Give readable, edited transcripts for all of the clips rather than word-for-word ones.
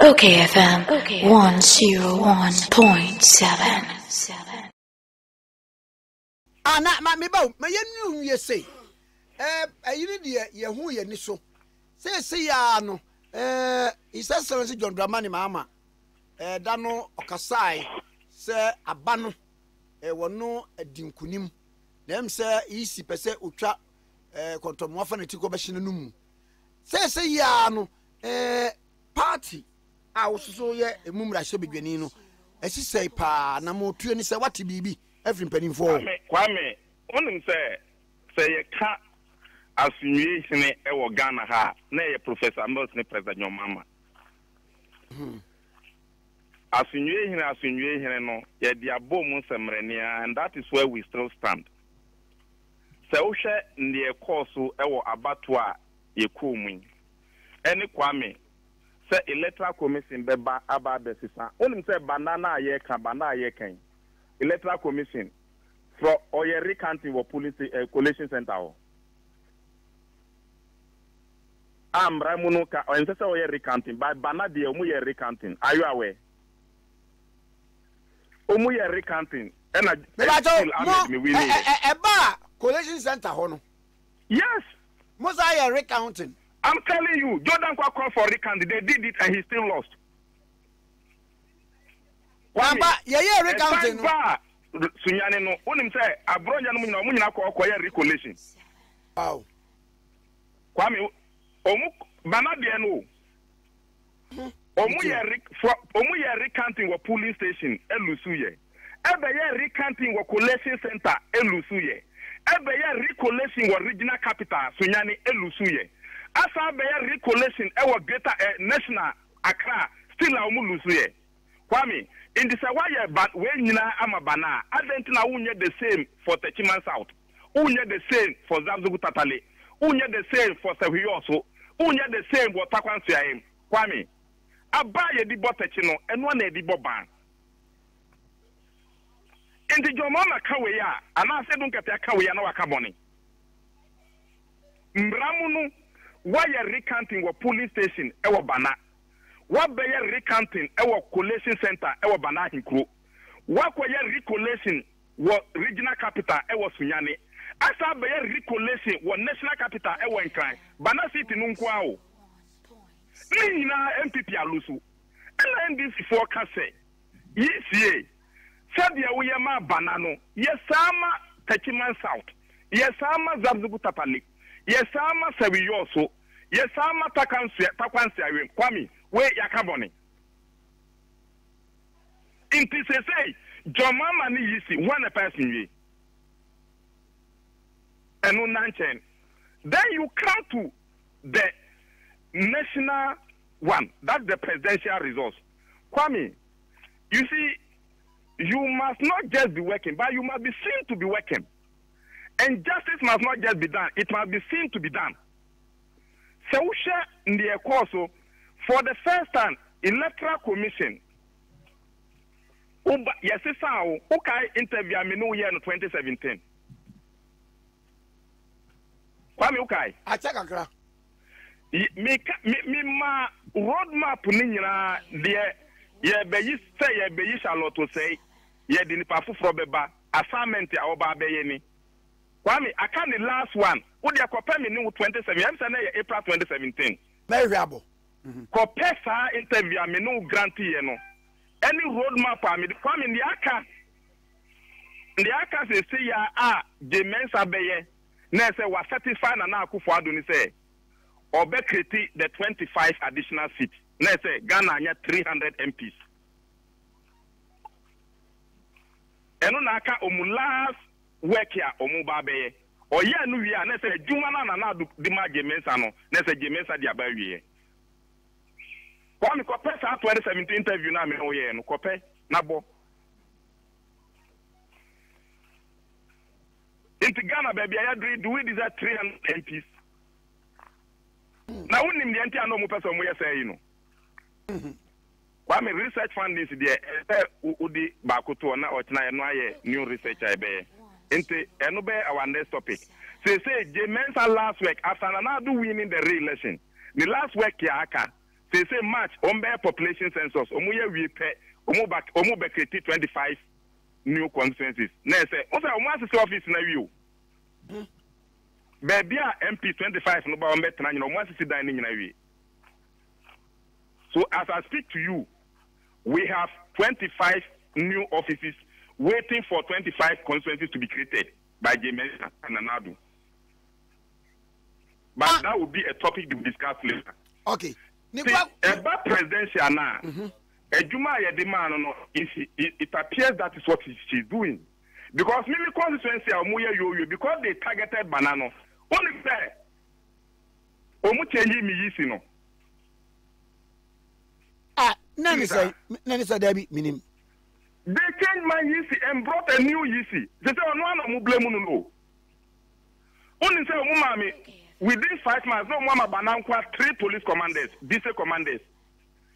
okayfm 101.7. Ana me ba me yenu ye say ayini de ye hu ye ni so say ya no isa Excellency John Dramani Mahama da no okasai se aba no wono adinkunim na em se isi pese otwa kontomo afa na tiko be hye no mu say ya no party a wososo ye emumra hye bedwani no esisei pa na mo tuani se wate bibi every penny for Kwame onim say ye ka asunye hene e wo Ghana ha na ye Professor Mills ne President Nyomama asunye hene no ye dia bom semrenia, and that is where we still stand. Se wo hwe ne course e wo abato a ye komu ene Kwame se electoral commission beba aba besisa onim say banana ye ka banana ye kan electoral commission for oye recounting wo police collation center Amramuno ka o say oye recounting by banana de omu ye recounting, are you aware? Omu ye recounting and eba collation center hono. Yes, most are recounting. I'm telling you, Jordan called for recounting. They did it and he still lost. Wamba, yeah, recounting. Sunyane no, unim say Abronye no munyina ko okoye recollection. Wow. Kwame, omu banade no. Omu ye recounting wo police station elusuye. Ebe ye recounting wo collection center elusuye. Ebe ye recollection wo regional capital Sunyane elusuye. Asa be ye recollection e wo greater national Accra still a omu lusuye. Kwame, in the Sawaya but when you amabana, I don't know unye the same for Techiman South, unye the same for Zabzugu Tatale, unye the same for Savioso, unye the same for Takwansiaim. Kwame, I buy a dibo techino and one a dibo ban. In the Jomama Kawaya, and I said, don't get a Kawaya no Akaboni. Mbramunu, why are recounting what police station, Ewa Bana? What be ye recounting our collation center our Banahin crew? What were ye recollection what regional capital our Sunyane? Asa be ye recollection what national capital our Nkran? Bana City Nunkwao. Nina MPP alusu. And this forecast say, yes, ye. Said ya uyama banano. Yes, sama Techiman South. Yes, sama Zabzugu Tapali. Yes, sama Saviyoso. Yes, sama Takwansia Kwame. Where yakaboni? Inti se say, Jomama ni yisi one person ye. And unanchen. Then you come to the national one. That's the presidential resource. Kwame, you see, you must not just be working, but you must be seen to be working. And justice must not just be done, it must be seen to be done. So in the course for the first time, electoral commission. Yes, it's how okay interview me no year in 2017. Kwame okay. I check akra. Me ma roadmap ni nyina de ye be yi say ye be yi Charlotte say ye di nipa foforo beba assignment a oba be ye ni. Kwame aka the last one. Wo de akopɛ me ni 2017. Em say na ye April 2017. Very able. Kopesa interview me no grantee no any roadmap me come in the aka say ya the mensa beye na say was satisfied na akufo ado ni say obe create the 25 additional seats na say Ghana anya 300 MPs eno na aka omu last work ya omu ba beye oya nu wi na say juma na do di ma gemensa no na say gemensa di aba wi Kwame kope sa 2017 interview na me oye no kope na bo. Inti Ghana baby I agree do we deserve 300 MPs. Na unim the anti ano mo person mo say no. Kwame research fundings there udi bakoto na ochina no aye new research be. Inti eno be our next topic. Say Jemensa last week after na do winning the re-election. The last week ya aka They say March, population census, we pay, 25 new constituencies. Now say, also, office na you. Baby, MP 25 no ba ombetra you know once sit down in we. So as I speak to you, we have 25 new offices waiting for 25 constituencies to be created by James and Anadu. But that will be a topic to discuss later. Okay. About presidential now, it appears that is what she's doing. Because maybe constituency are because they targeted banana. Only there. Nani say Debbie meaning. They changed my Yisi and brought a new Yisi. They say no blame no. Only say Mumami within 5 months, no mama banankwa 3 police commanders, district commanders.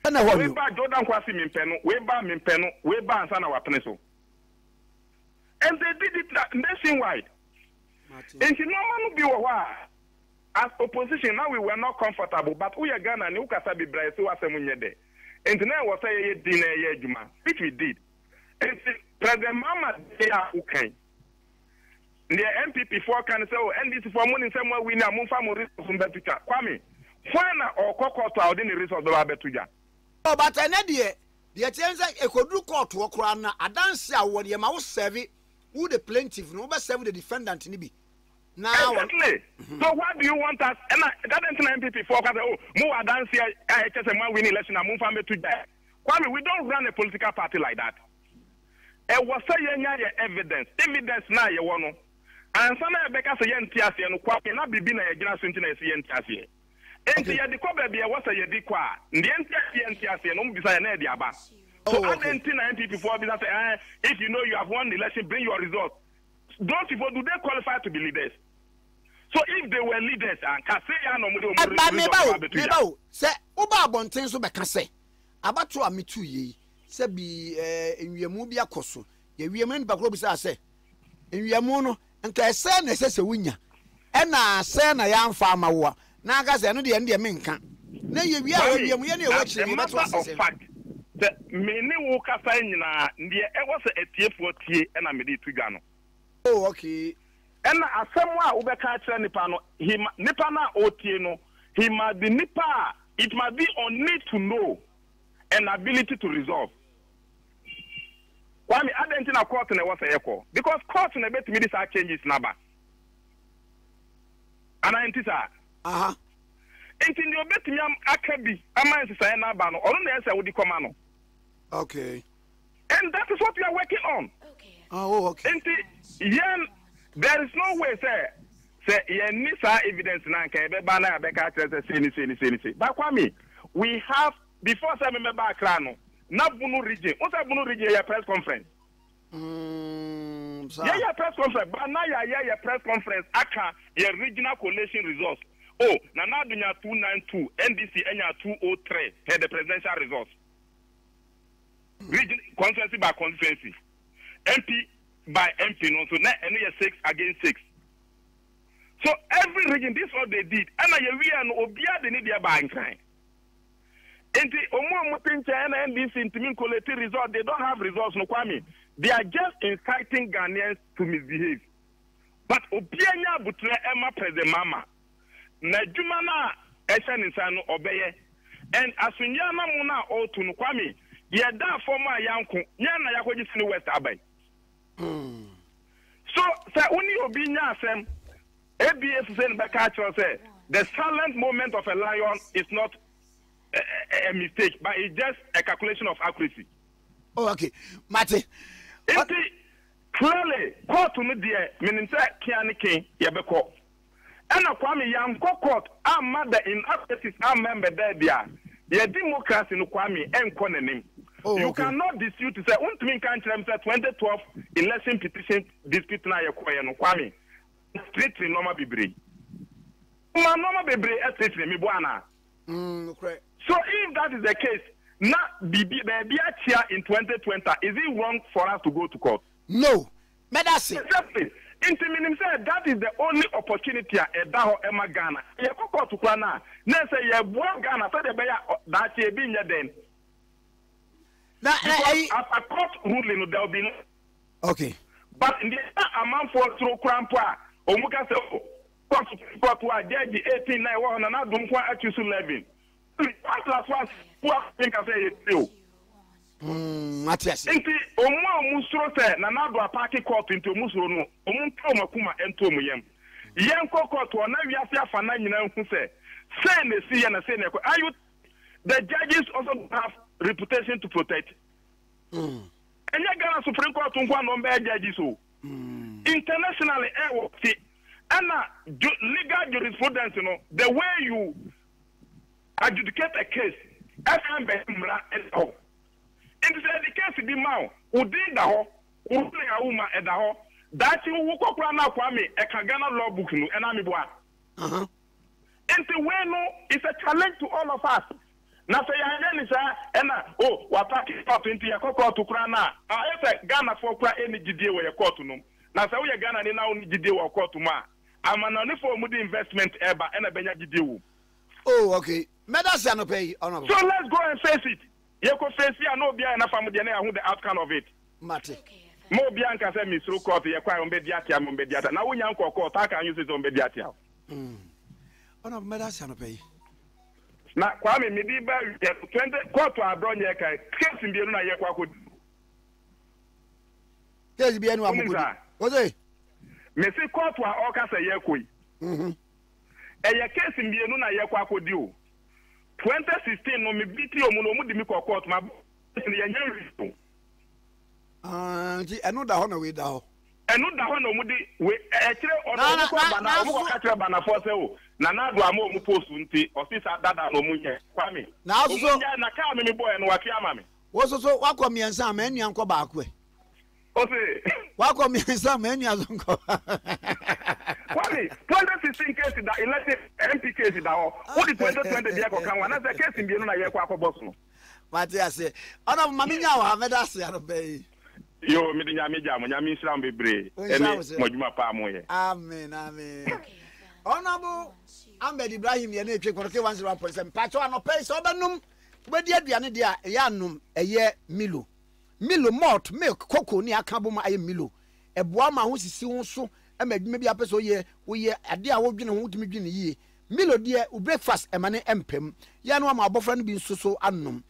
Weba Jordan Kwasi Mimpeno, Weba Mimpeno, Weba and Sana Wapeneso. And they did it nationwide. And she normally be as opposition now we were not comfortable, but we are Ghana and Ukasabi Bryce who was a munyede. And then was a dinner Juma, which we did. And President Mama they are okay. The MPP for can say, oh, and this for money somewhere we know Mufamo from Betuka. Kwame, Fana or Cocoa out in the resource of Betuja. Oh, but an idea, the attendance a could do court to a crown, a dance what your mouse serve who the plaintiff, no but serve the defendant in Ibi. Now, exactly. So, what do you want us? And that MPP for oh, more dance here, I just a man winning election and Mufamo Betuja. Kwame, we don't run a political party like that. And was saying evidence now you want. And some of the Becca Tiasi and Quapi not be been a generation in Tiasi. And the Coba be a was a Yediqua, the Tiasi and beside an Ediaba. So I didn't think before because if you know you have won the election, bring your results. Don't people do they qualify to be leaders? So if they were leaders and can say no, say Oba Bonten so be can say about to me 2 years. Say be in Yamubia Koso, ye women Bakrobi say in Yamono. Nka ese na ese se wunya e na ase na ya mfa amawo na aka se no de ndie menka na ye wi a wi mu ye na e wachi ni beto ase the meni wo kasa nyina ndie e wo se etiefo tie e na mede tuga no. Oh okay. E na asem a wo be ka kire nipa no nipa na otie no he must be nipa it must be on need to know and ability to resolve. Why me identity na court na was a call because court na bet me this changes number. And I aha. Enti ni obet me am akabi amansi say na ba no. Ono na say wo di koma no. Okay. And that is what we are working on. Okay. Oh okay. Enti yen there is no way say yen ni sa evidence na kan be ba na be ka say. But Kwame, we have before say me ba Accra no. Nabunu region. What's a Bunu region? Your press conference. Yeah, press conference. But now your press conference. Aka your regional coalition results. Oh, now dunya 292, NDC enya 203. Had the presidential results. Region constituency by constituency, MP by MP. No, so now any 6 against 6. So every region, this is what they did. And we are no obia the need by crime. And the and NDC in collective result, they don't have results, no Kwame. They are just inciting Ghanaians to misbehave. But Obianya Butre Emma President Mama, Najumana Eshan Insano Obeye, and Asunyana Muna O to Kwame, Yada former Yanku, Yana Yakoji Sini West Abai. So, Uni Obinya Sem, ABS Sen Bakacho said, the silent moment of a lion is not a mistake, but it's just a calculation of accuracy. Oh, okay. Mate. Clearly, court to me, dear, meaning that Kianiki, Yabeko. And a Kwame Yanko court, our mother in accuracies, our member there, dear. Your democracy in Kwame and Konenim. You cannot dispute to say, want me can't say 2012 election petition dispute na Yakoya no Kwame. Strictly normal Bibri. Normal Bibri, strictly Mibuana. Correct. So if that is the case, now baby in 2020, is it wrong for us to go to court? No. Medasi. Exactly. Inti minim say that is the only opportunity a daho ema Ghana. Ye kokko to kwa na say ye boa Ghana so de be ya that ye bi nya den. Na a court ruling there will be no. Okay. But in the amount for through crampa, Omuka say court wa judge 18 na wa na dum kwa accuse 11. Class one who think I say it. Matias. Inti omo musuro se na do apaki court into musuro no. Omo makuma ento mu yem. Yen court o na wiase afa na nyina hu se na si ya na say na are you the judges also have reputation to protect. And you Ghana Supreme Court nkwa no be judges so. Internationally and legal jurisprudence, you know, the way you adjudicate a case, FM Mra and all. And the case be now, who did the whole, who play a woman at the whole, that you will go around now for me, a Kagana law book, and I'm boy. And the way no, it's a challenge to all of us. Now say I say and what party court into your court to Krana. I say Ghana for any GD where your court to know. Now say we Ghana ni now GD or court to ma. I'm an only for the investment ever and a benya GD. Oh, okay. Medasi no pay honorable. So let's go and face it. You could face it and no be enough family who the outcome of it. Mate. Mo bianca say me through court you kwa ombediati am ombediata. Now when you court I can use it ombediati. Honorable Medasi no pay. Na Kwame Midiba 20 court to Abronye kai case mbienu na ye kwa ko case bienu amugudi oze me se court to oka say ye koi eye case mbienu na ye kwa ko di o 2016 no me biti o mu no mu di mi court ma ye nya nti eno da ho na we da ho eno da ho na mu di we e kire odo ko bana o ko ka kire bana fo se o na do ama mu post nti officer dada no mu nye Kwame na so na ka me boy no waki ama me wo so wakọ miensa ma enu anko ba akwe o se wakọ miensa ma enu azonko Kwame 2016 case da elected MP case da ho wo di 2020 dia ko kan wa na se case mbienu na ye kwa akọ no Matias ona mama nya wa medasi ano be yo mi di nyame jam nyame islam bebre ene modjuma pa moye amen Honorable Ahmed Ibrahim ye na etwe kono ke 101.7 pacho anopɛ so obenum gbedi aduane dia ya num eye Milo malt milk cocoa ni aka boma aye Milo eboa ma ho sisi ho so amadwuma bi apeso ye woye ade a wodwene ho tumi dwene yie Milo dia u breakfast emane empem ya no ma abofra no bi nsoso anum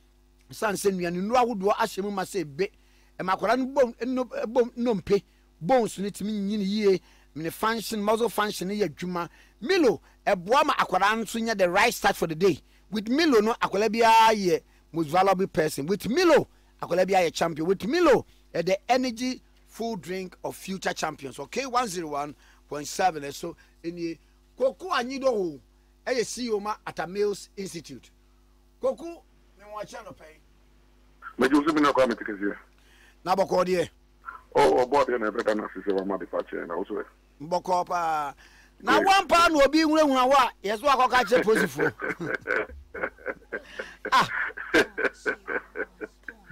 sanse nuane nu ahodo ahyemu ma se be emakwara no bom nompe bones ni timi nyine yie mini function muscle function ye adwuma Milo eboa ma akwara nso nya the right start for the day with Milo no akwara bia ye most valuable person with Milo akwara bia ye champion with Milo the energy food drink of future champions okay 101.7 so eni Koku anyido ho eye CEO ma at Mills Institute Koku me wacha no pay meju se na kwa metikezi na boko de oh board na better na sise wa ma de fa che na also mboko pa na one pa no obi nwura wa yeso akoka che posifo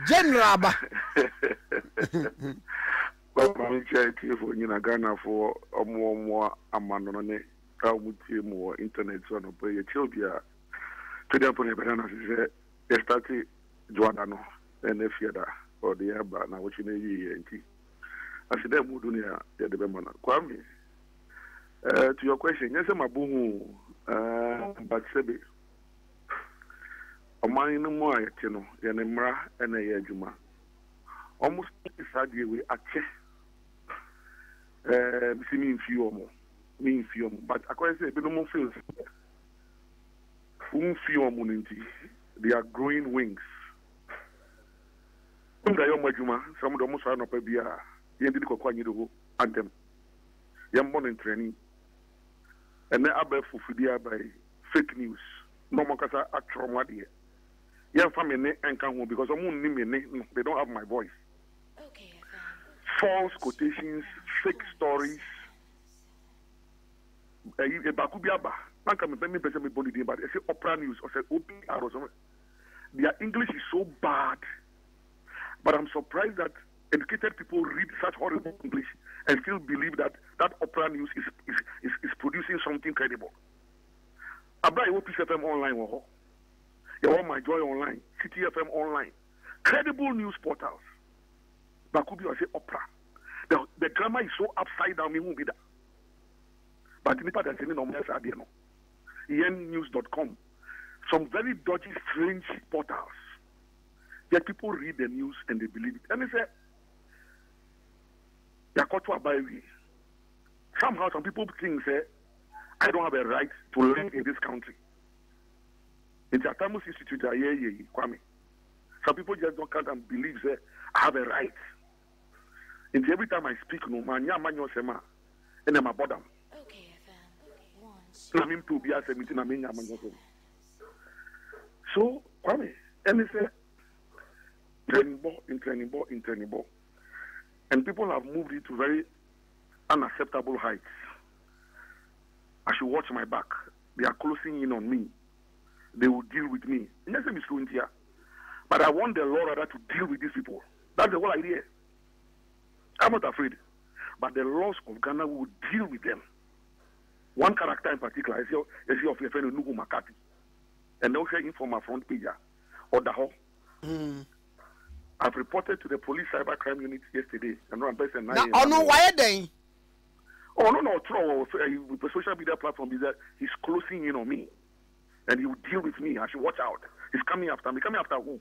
general ba ba mi che ti fo nyina Ghana fo omo amano ne ka mu ti mu internet so no pe ye chobia to dey pon e better na sise e start joada no en fiada or the aba na what you need enti aside mu dunia ya de be mana Kwame to your question yes mabuhu but sebe omani no mo ayete no ye ne mra ena ye adwuma almost sadie we ache bisi mi fio mo but akwa say be no mo feels fio mo nti they are growing wings yo majuma some do mo so no pa bia ye ndi kokwa nyi do anthem ye morning training ene aba fufudi abai fake news no mo kasa atro de ye family ne enka ho because omo nni me ne they don't have my voice okay false quotations fake stories e ba ku bia ba manka me pese me body but e say opera news or say OPR or something their English is so bad. But I'm surprised that educated people read such horrible English and still believe that Opera News is producing something credible. Abronye wo Peace FM online wo. You want My Joy online, City FM online, credible news portals. Bakubi or say Opera. The grammar is so upside down, me won't be that. But nipa that's in no mess idea no. Yennews.com. Some very dodgy, strange portals. Yet people read the news and they believe it. And they say, somehow some people think, say, I don't have a right to live in this country. In the Atamus Institute, Kwame. Some people just don't count and believe, say, I have a right. And every time I speak, no man, sema, and I'm a bottom. So, Kwame, and they say, training ball. And people have moved it to very unacceptable heights. I should watch my back. They are closing in on me. They will deal with me. But I want the law rather to deal with these people. That's the whole idea. I'm not afraid. But the laws of Ghana will deal with them. One character in particular is your friend Nuhu Makati. And they'll say from my front page or the whole. I've reported to the police cybercrime unit yesterday. I'm not best and oh no, why are they? Oh no, throw with the social media platform is that he's closing in on me, and he will deal with me. I should watch out. He's coming after me. Coming after who?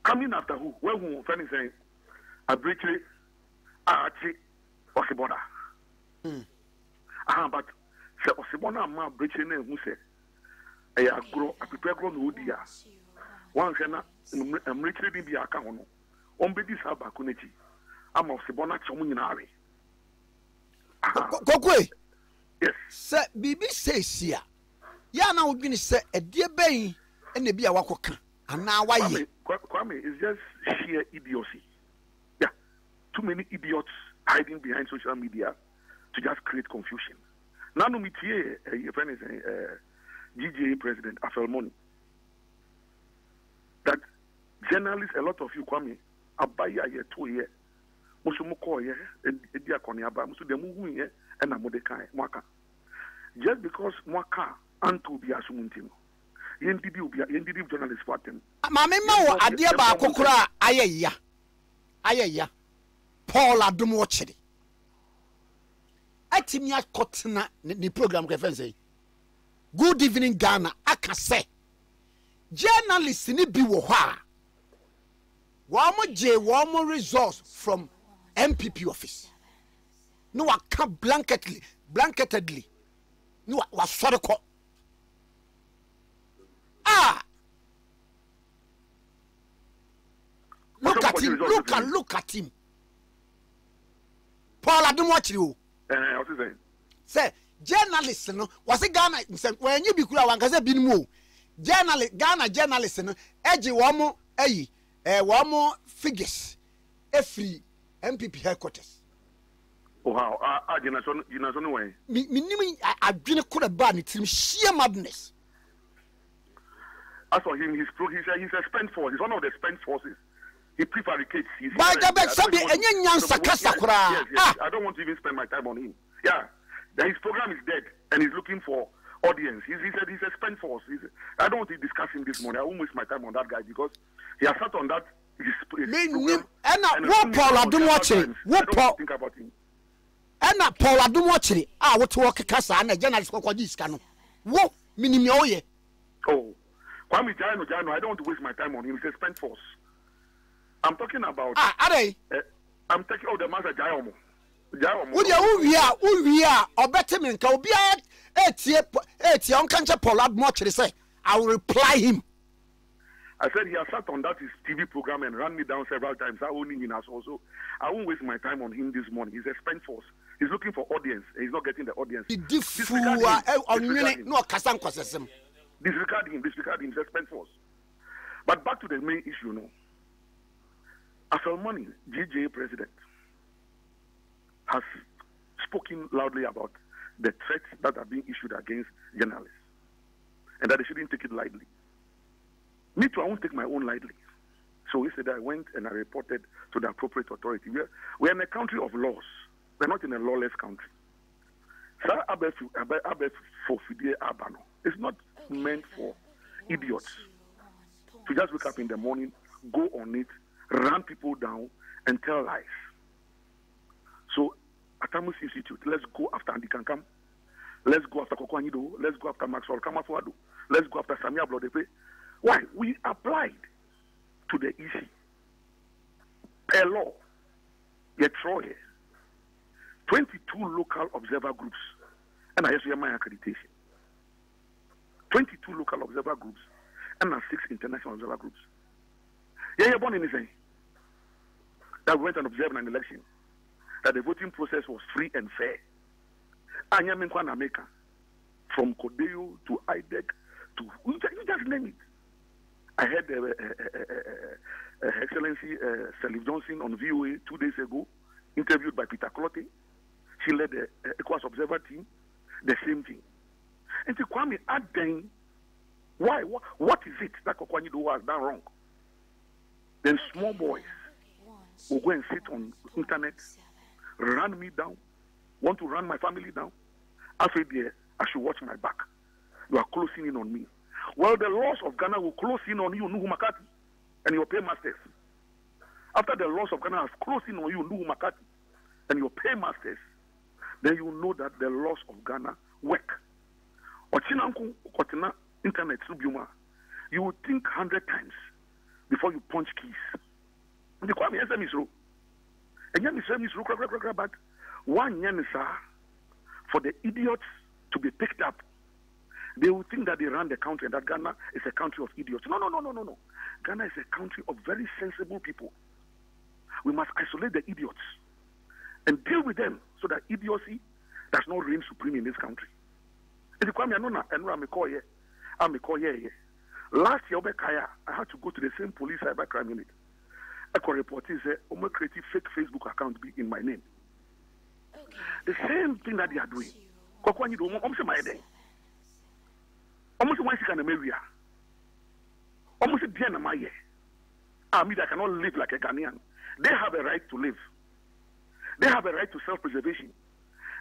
Coming after who? Well, who? Friend is saying, Abronye, Archie, Osibona. But say Osibona ma Abronye ne who say, I grow. I prepare grow no dia. One cannot. I'm reaching the account. On be this abakunechi. I'm Osibona chomunari. Kokwe. Yes. Sir, Bibi says here. Ya na udwini say a dear bay and the bia wakoka. And now why? Kwame is just sheer idiocy. Yeah. Too many idiots hiding behind social media to just create confusion. Now no me your friend is GGA president Abronye. That journalists, a lot of you, Kwame, abaya ye 2 years. Musumuko ye, ediakoni aba, musu demu ye, and amodekai, mwaka. Just because mwaka antu bi asumuntino. Yendibi journalists for them. Mama wo adia ba kokora ayeya. Paul Adum watching. Atimia kotena ni program ke say. Good evening Ghana, aka say. Journalists ni bi wo ha. One resource from MPP office. No, I can't blanketedly. No, I was sorry. Look at him. Paul, I don't watch you. What is it? Say, journalists, no, was it Ghana? When you be cool, one can say, be more. Ghana journalists, no, edgy one more, one more figures, every MPP headquarters. Oh, how? You know, way. I didn't could have banned it. Sheer madness. As for him, he's a spent force. He's one of the spent forces. He prevaricates. By the back, yes. I don't want to even spend my time on him. Yeah, his program is dead, and he's looking for audience. He said he's a spent force. I don't want to discuss him this morning. I won't waste my time on that guy because he has sat on that. What Paul Adum watching? What Paul think about him? And Paul Adum watching. What work casa and a journalist for this cano. What minimum? Oh, Kwame Jano, I don't want to waste my time on him. He's a spent force. I'm talking about. I'm taking the master Jayomo. We are or better men can be at young country Paul Adum say. I will reply him. I said he has sat on that his TV program and ran me down several times. I won't in us also. I won't waste my time on him this morning. He's a spent force. He's looking for audience. He's not getting the audience. Disregard him. He's a spent force. But back to the main issue, no. Abronye, GJA president, has spoken loudly about the threats that are being issued against journalists and that they shouldn't take it lightly. Me too, I won't take my own lightly. So yesterday I went and I reported to the appropriate authority. We're in a country of laws. We're not in a lawless country. Sir Abef for Fidie Abano. It's not meant for idiots to just wake up in the morning, go on it, run people down, and tell lies. So, Atamus Institute, let's go after Andy Kankam. Let's go after Kokwanido. Let's go after Maxwell Kamafuado. Let's go after Samia Blodepe. Why? We applied to the EC. Per law, yet 22 local observer groups, and I have my accreditation. 22 local observer groups, and 6 international observer groups. Yeah, born in anything. That we went and observed an election, that the voting process was free and fair. Anyamenkwana Meka, from Kodeo to IDEC to you just name it. I heard Excellency Salif Johnson on VOA 2 days ago, interviewed by Peter Clotte. She led the ECOWAS Observer team, the same thing. And to Kwame Aden, why? What is it that Kokwanido has done wrong? Then small boys will go and sit on internet, run me down, want to run my family down. After there, I should watch my back. You are closing in on me. Well, the laws of Ghana will close in on you, Nuhu Makati, and your paymasters. After the laws of Ghana have closed in on you, Nuhu Makati, and your paymasters, then you know that the laws of Ghana work. Internet, you will think 100 times before you punch keys. And but one yanisa for the idiots to be picked up. They will think that they run the country and that Ghana is a country of idiots. No. Ghana is a country of very sensible people. We must isolate the idiots and deal with them so that idiocy does not reign supreme in this country. Last year, I had to go to the same police cybercrime unit. I could report is a creative fake Facebook account be in my name. The same thing that they are doing. Almost one second area. Almost a day my year. I mean, I cannot live like a Ghanaian. They have a right to live. They have a right to self-preservation.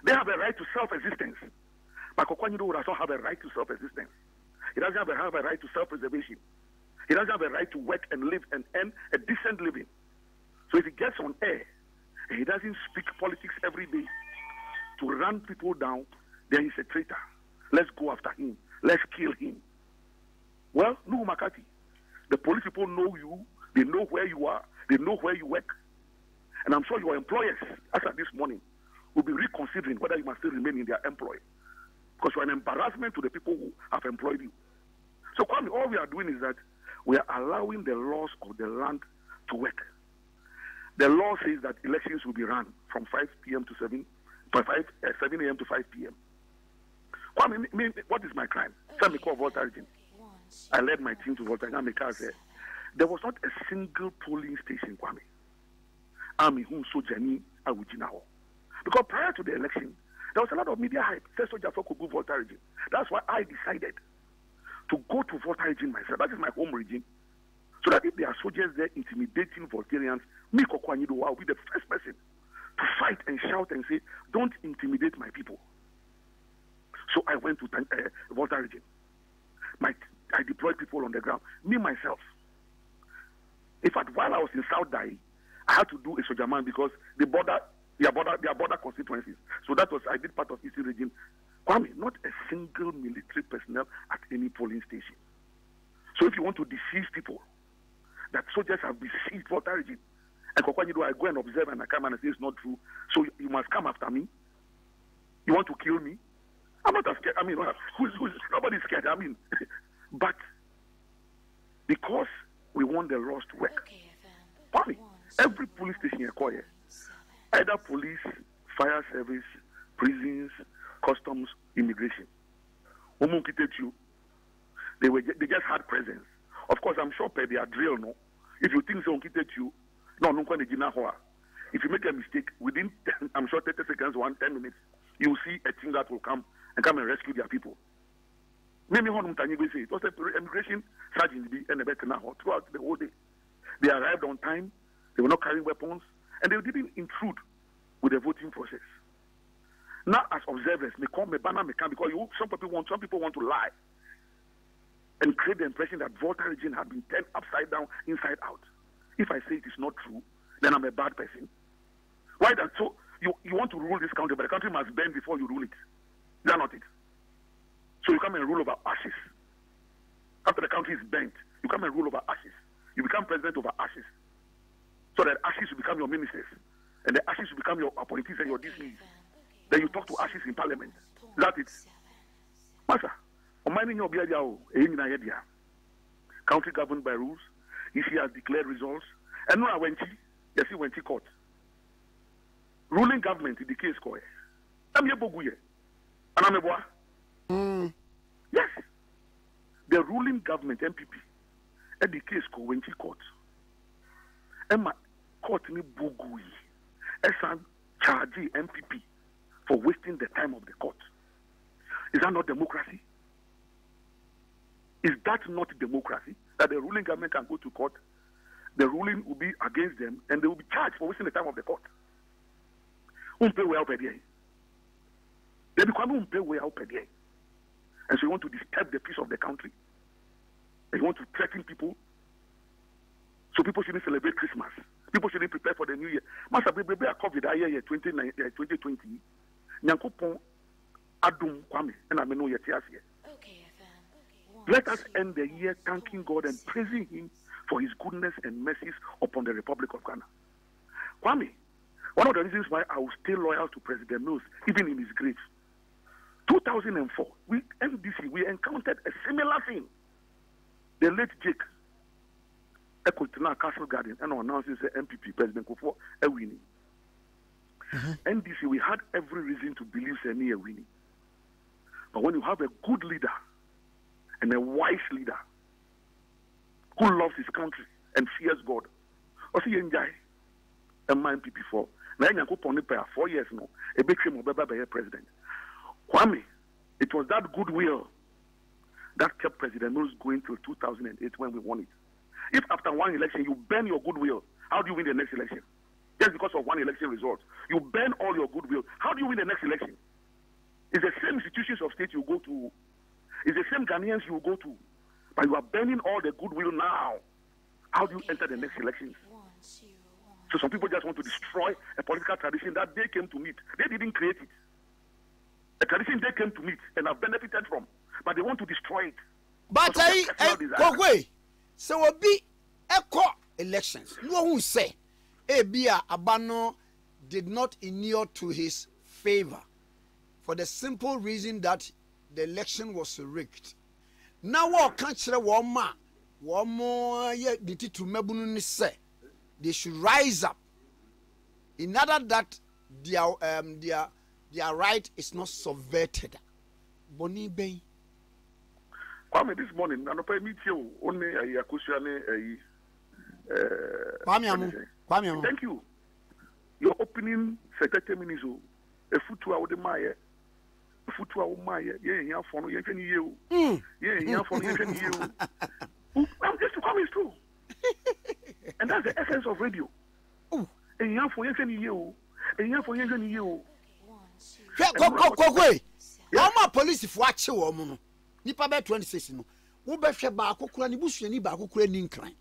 They have a right to self-existence. But Kokwanido does not have a right to self-existence. He doesn't have a right to self-preservation. He doesn't have a right to work and live and earn a decent living. So if he gets on air and he doesn't speak politics every day to run people down, then he's a traitor. Let's go after him. Let's kill him. Well, no, Makati. The police people know you. They know where you are. They know where you work. And I'm sure your employers, as of this morning, will be reconsidering whether you must still remain in their employ. Because you're an embarrassment to the people who have employed you. So, Kwame, all we are doing is that we are allowing the laws of the land to work. The law says that elections will be run from 5 p.m. to 7 a.m. to 5 p.m. Kwame, what is my crime? Tell me, call Volta. I led my team to Volta. There was not a single polling station, Kwame. Because prior to the election, there was a lot of media hype. First soldier could go Volta region. That's why I decided to go to Volta region myself. That is my home region. So that if there are soldiers there intimidating Voltarians, me Kokwanido will be the first person to fight and shout and say, don't intimidate my people. So I went to Volta region. I deployed people on the ground. Me, myself. In fact, while I was in South Dai, I had to do a soldier man because their border constituencies. So I did part of Eastern region. Kwame, not a single military personnel at any polling station. So if you want to deceive people, that soldiers have besieged Volta region, and Kokwanido, I go and observe and I come and say it's not true, so you must come after me. You want to kill me? I'm not scared. I mean, nobody's scared. I mean, but because we want the laws to work, Kwame, every police station in Koye, either police, fire service, prisons, customs, immigration, they just had presence. Of course, I'm sure they are drill, no. If you think so, you, no, if you make a mistake, within 10, I'm sure 30 seconds, 10 minutes, you will see a team that will come and rescue their people. Maybe it was the immigration sergeant and throughout the whole day. They arrived on time. They were not carrying weapons, and they didn't intrude with the voting process. Now, as observers, me come, me banner, me can, because some people want to lie and create the impression that voter region had been turned upside down, inside out. If I say it is not true, then I'm a bad person. Why that? So you want to rule this country, but the country must bend before you rule it. Is that not it? So you come and rule over ashes. After the country is bent, you come and rule over ashes. You become president over ashes. So that ashes will become your ministers. And the ashes will become your appointees and your DCs. Then you talk to ashes in parliament. Is that it? Master, country governed by rules. If he has declared results, and now when he went to court. Ruling government in the case called. Yes. The ruling government, MPP, at the case called went to court. Emma court ni bogui. Esan charge MPP for wasting the time of the court. Is that not democracy? Is that not democracy? That the ruling government can go to court, the ruling will be against them, and they will be charged for wasting the time of the court. They become and so you want to disturb the peace of the country. And you want to threaten people. So people shouldn't celebrate Christmas. People shouldn't prepare for the New Year. Master, we COVID year 2020. Nyankopon adum kwame and I know yet here. Let us end the year thanking God and praising Him for His goodness and mercies upon the Republic of Ghana. Kwame, one of the reasons why I will stay loyal to President Mills, even in his grave. 2004, we encountered a similar thing. The late Jake Ekotena Castle Garden and announces the MPP President Kufuor a winning. NDC, we had every reason to believe Seni a winning. But when you have a good leader and a wise leader who loves his country and fears God, also you enjoy a man MPP for. Now you go 4 years now. A big president. Kwame, it was that goodwill that kept President Mills going till 2008 when we won it. If after one election you burn your goodwill, how do you win the next election? Just because of one election result, you burn all your goodwill. How do you win the next election? It's the same institutions of state you go to. It's the same Ghanaians you go to. But you are burning all the goodwill now. How do you enter the next elections? So some people just want to destroy a political tradition that they came to meet. They didn't create it. A tradition they came to meet and have benefited from. But they want to destroy it. But so will be echo elections. No one say Ebia Abano did not inure to his favor for the simple reason that the election was rigged. Now what country one more to mebunu say they should rise up in order that their right is not subverted. Boni Bay. Kwame, this morning, I don't meet you only a Kwame. Thank you. Your opening secretary minister, a foot to our Maya, a foot to our Maya, yeah, for you, yeah, for you. I'm just to come is true. And that's the essence of radio. And you have for you, and you have for you. How my police if watch you, woman? Nipa be 26 no. Wo be hwe ba akokura ni busuani ba akokura ni nkran.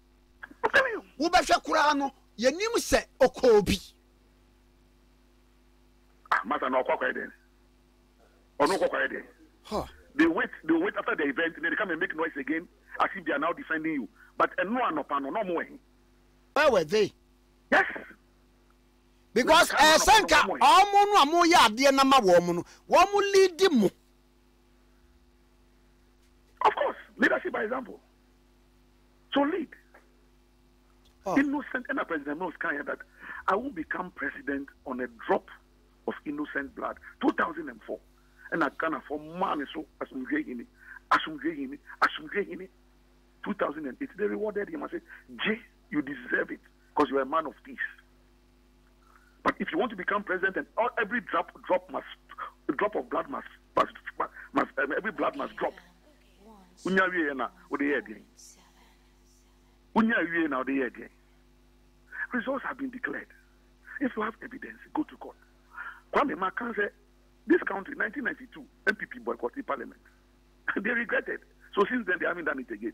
Wo be hwe kura no, yanim se okobi. Masa no kwakwa den. Ono kwakwa den. They wait after the event, they come and make noise again as if they are now defending you. But no anopano no more. Where were they? Yes. Because Sanka omunu amoya ade na ma wo mu no. Wo mu lead mu. Of course, leadership by example. So lead. Innocent and President Mills can that I will become president on a drop of innocent blood. 2004. And I can for man so asumje hini. 2008. They rewarded him and said, Jay, you deserve it because you are a man of peace. But if you want to become president, and every drop of blood must every blood must drop. Results have been declared. If you have evidence, go to court. Kwame Makan said, this country, 1992, MPP boycotted parliament. They regretted. So since then, they haven't done it again.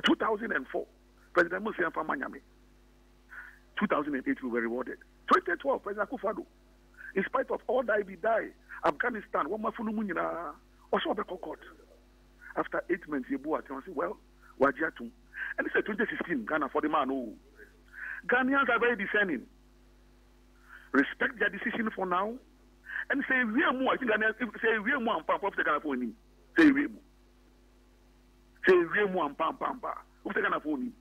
2004, President Musa Manyame. 2008, we were rewarded. 2012, President Akufo-Addo. In spite of all that he died, Afghanistan, also a court. After 8 months, he said, well, Wajiatu. And he said, 2016, Ghana for the man. Oh. Ghanaians are very discerning. Respect their decision for now. And say, we are more. I think Ghanaians say, we are more and pam, Ghana for him. Say, we are more. Say, we are more and pam, Ghana for him.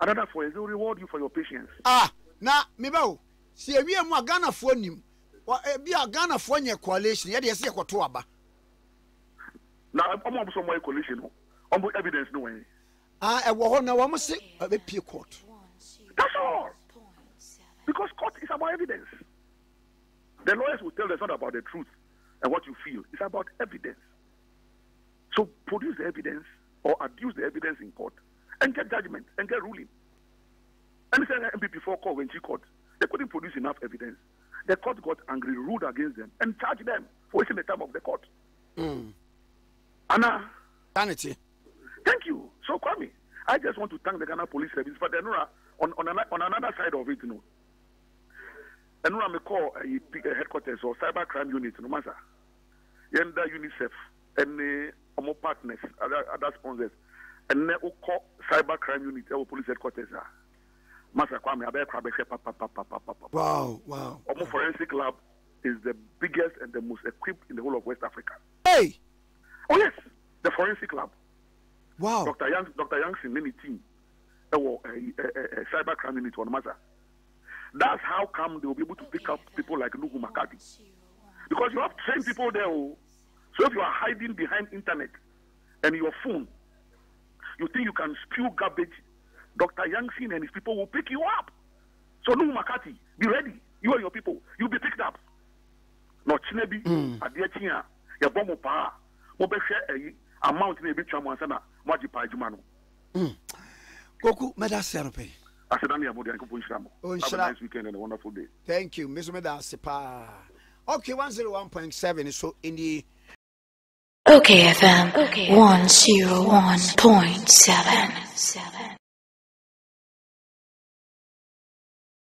Another for is they will reward you for your patience. Na, mibao, see, we are more Ghana for him. Be a Ghana for your coalition. Yet, yes, you are aba. Now, I'm almost on my coalition. I'm evidence no way. I want to almost say a peer court. That's all. Because court is about evidence. The lawyers will tell us not about the truth and what you feel. It's about evidence. So produce the evidence or adduce the evidence in court and get judgment and get ruling. And the MP before court, when she court, they couldn't produce enough evidence. The court got angry, ruled against them, and charged them for wasting the time of the court. Anna. Sanity. Thank you. So, Kwame, I just want to thank the Ghana Police Service, but then on another side of it, you know, and when I call a headquarters or cyber crime unit, no matter, and UNICEF and our partners, other sponsors, and then call cyber crime unit, our police headquarters. Master Kwame, wow. Our forensic lab is the biggest and the most equipped in the whole of West Africa. Hey! Oh yes, the forensic lab. Wow. Dr. Youngson, many team, a cyber crime unit on Maza. That's how come they will be able to pick up people like Nuhu Makati. Because you have trained people there. So if you are hiding behind internet and your phone, you think you can spew garbage, Dr. Youngson and his people will pick you up. So Nuhu Makati, be ready. You and your people, you'll be picked up. Not Chinebi, Adiachia, Yabomo Pa, Mobeshe, amount in a bit of Mansana, Majipa Jumano. Goku, Medasianope. Have a nice weekend and a wonderful day. Thank you, Mr. Medasipa. Okay, 101.7 so in the okayfm 101.7.